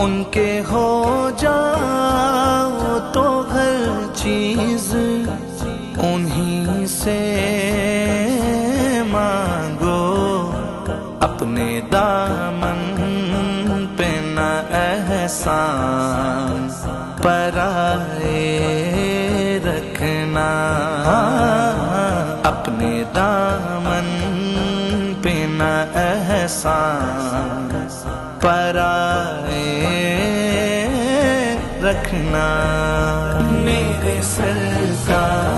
ان کے ہو جاؤ تو ہر چیز انہی سے مانگو، اپنے دامن پہ نہ احسان پرائے رکھنا، اپنے دامن پہ نہ احسان پرائے رکھنا۔ میرے سرکار